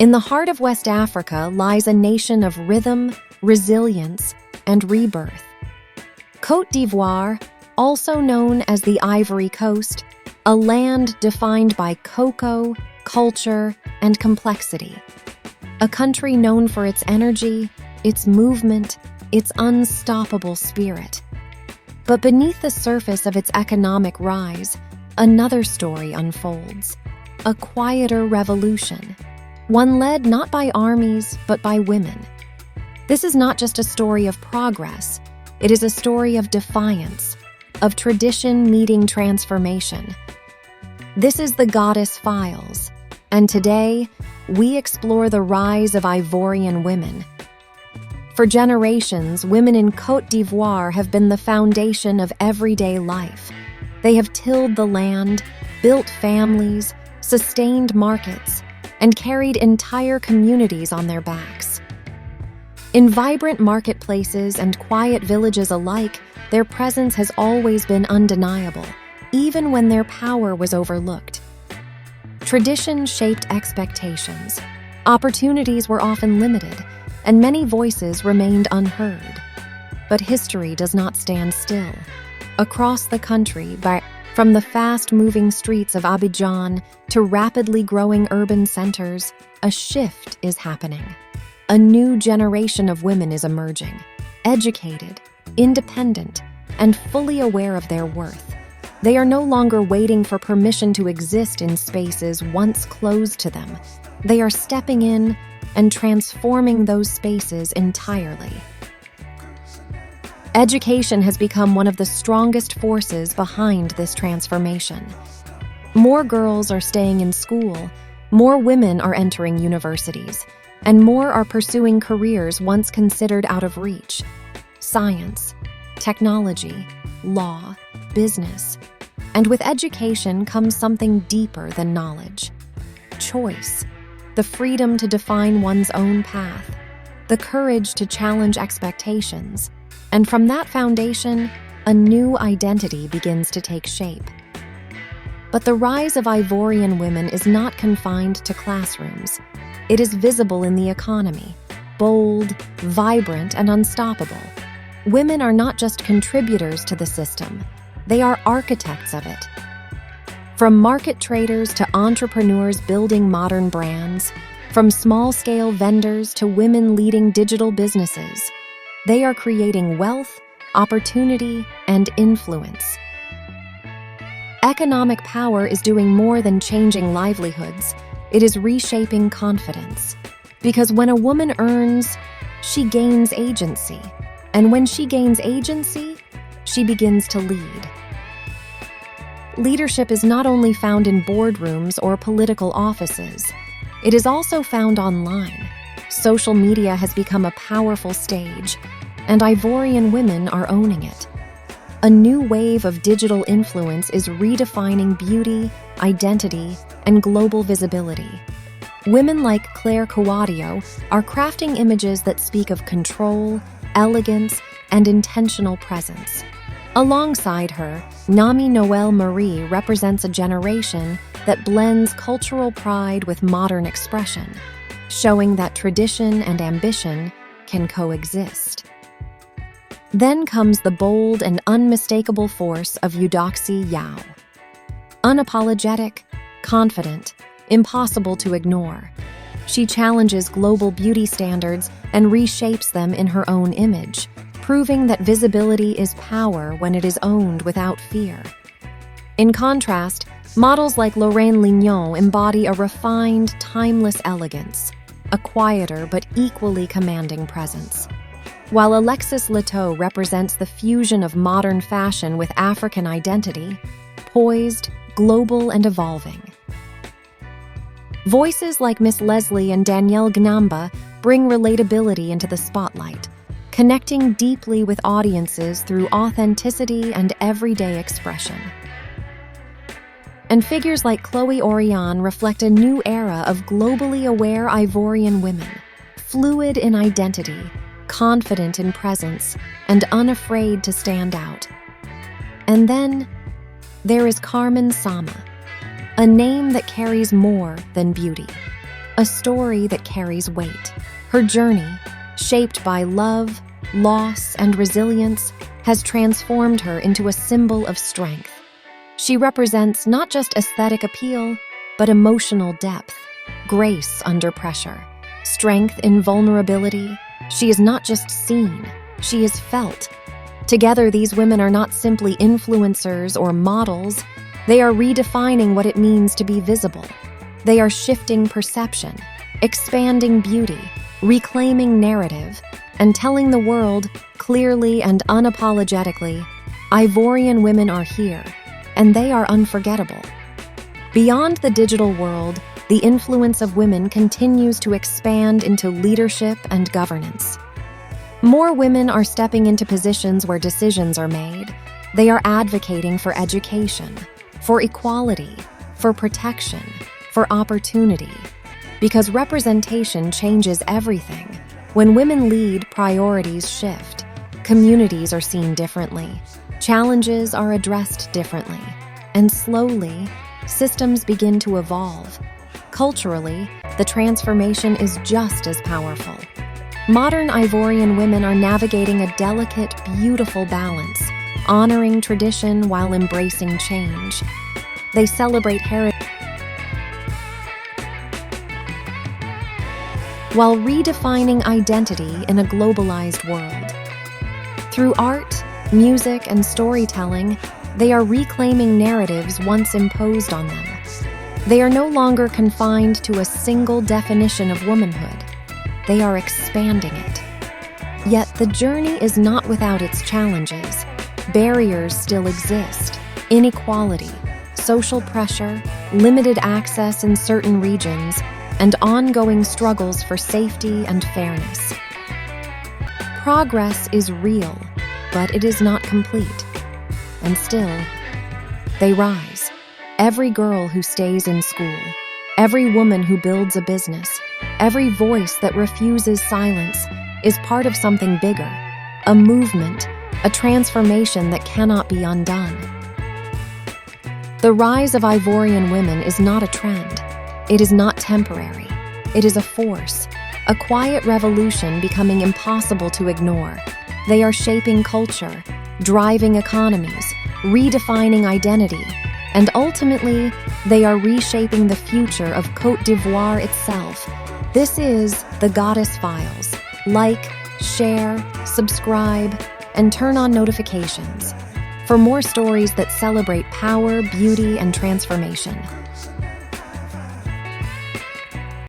In the heart of West Africa lies a nation of rhythm, resilience, and rebirth. Côte d'Ivoire, also known as the Ivory Coast, a land defined by cocoa, culture, and complexity. A country known for its energy, its movement, its unstoppable spirit. But beneath the surface of its economic rise, another story unfolds. A quieter revolution, one led not by armies but by women. This is not just a story of progress, it is a story of defiance, of tradition meeting transformation. This is the Goddess Files, and today we explore the rise of Ivorian women. For generations, women in Côte d'Ivoire have been the foundation of everyday life. They have tilled the land, built families, sustained markets, and carried entire communities on their backs. In vibrant marketplaces and quiet villages alike, their presence has always been undeniable, even when their power was overlooked. Tradition shaped expectations. Opportunities were often limited, and many voices remained unheard. But history does not stand still. Across the country, from the fast-moving streets of Abidjan to rapidly growing urban centers, a shift is happening. A new generation of women is emerging, educated, independent, and fully aware of their worth. They are no longer waiting for permission to exist in spaces once closed to them. They are stepping in and transforming those spaces entirely. Education has become one of the strongest forces behind this transformation. More girls are staying in school, more women are entering universities, and more are pursuing careers once considered out of reach. Science, technology, law, business. And with education comes something deeper than knowledge. Choice. The freedom to define one's own path, the courage to challenge expectations, and from that foundation, a new identity begins to take shape. But the rise of Ivorian women is not confined to classrooms. It is visible in the economy, bold, vibrant, and unstoppable. Women are not just contributors to the system, they are architects of it. From market traders to entrepreneurs building modern brands, from small-scale vendors to women leading digital businesses, they are creating wealth, opportunity, and influence. Economic power is doing more than changing livelihoods. It is reshaping confidence. Because when a woman earns, she gains agency. And when she gains agency, she begins to lead. Leadership is not only found in boardrooms or political offices, it is also found online. Social media has become a powerful stage, and Ivorian women are owning it. A new wave of digital influence is redefining beauty, identity, and global visibility. Women like Claire Coadio are crafting images that speak of control, elegance, and intentional presence. Alongside her, Nami Noelle Marie represents a generation that blends cultural pride with modern expression, showing that tradition and ambition can coexist. Then comes the bold and unmistakable force of Eudoxie Yao. Unapologetic, confident, impossible to ignore. She challenges global beauty standards and reshapes them in her own image, proving that visibility is power when it is owned without fear. In contrast, models like Lorraine Lignon embody a refined, timeless elegance, a quieter but equally commanding presence. While Alexis Leteau represents the fusion of modern fashion with African identity, poised, global, and evolving. Voices like Miss Leslie and Danielle Gnamba bring relatability into the spotlight, connecting deeply with audiences through authenticity and everyday expression. And figures like Chloe Orion reflect a new era of globally aware Ivorian women, fluid in identity, confident in presence, and unafraid to stand out. And then there is Carmen Sama, a name that carries more than beauty. a story that carries weight. Her journey, shaped by love, loss, and resilience, has transformed her into a symbol of strength. She represents not just aesthetic appeal, but emotional depth, grace under pressure, strength in vulnerability. She is not just seen, she is felt. Together, these women are not simply influencers or models, they are redefining what it means to be visible. They are shifting perception, expanding beauty, reclaiming narrative, and telling the world clearly and unapologetically, Ivorian women are here, and they are unforgettable. Beyond the digital world, the influence of women continues to expand into leadership and governance. More women are stepping into positions where decisions are made. They are advocating for education, for equality, for protection, for opportunity. Because representation changes everything. When women lead, priorities shift. Communities are seen differently. Challenges are addressed differently. And slowly, systems begin to evolve. Culturally, the transformation is just as powerful. Modern Ivorian women are navigating a delicate, beautiful balance, honoring tradition while embracing change. They celebrate heritage while redefining identity in a globalized world. Through art, music, and storytelling, they are reclaiming narratives once imposed on them. They are no longer confined to a single definition of womanhood. They are expanding it. Yet the journey is not without its challenges. Barriers still exist: inequality, social pressure, limited access in certain regions, and ongoing struggles for safety and fairness. Progress is real, but it is not complete. And still, they rise. Every girl who stays in school, every woman who builds a business, every voice that refuses silence is part of something bigger, a movement, a transformation that cannot be undone. The rise of Ivorian women is not a trend. It is not temporary. It is a force, a quiet revolution becoming impossible to ignore. They are shaping culture, driving economies, redefining identity, and ultimately, they are reshaping the future of Côte d'Ivoire itself. This is The Goddess Files. Like, share, subscribe, and turn on notifications for more stories that celebrate power, beauty, and transformation.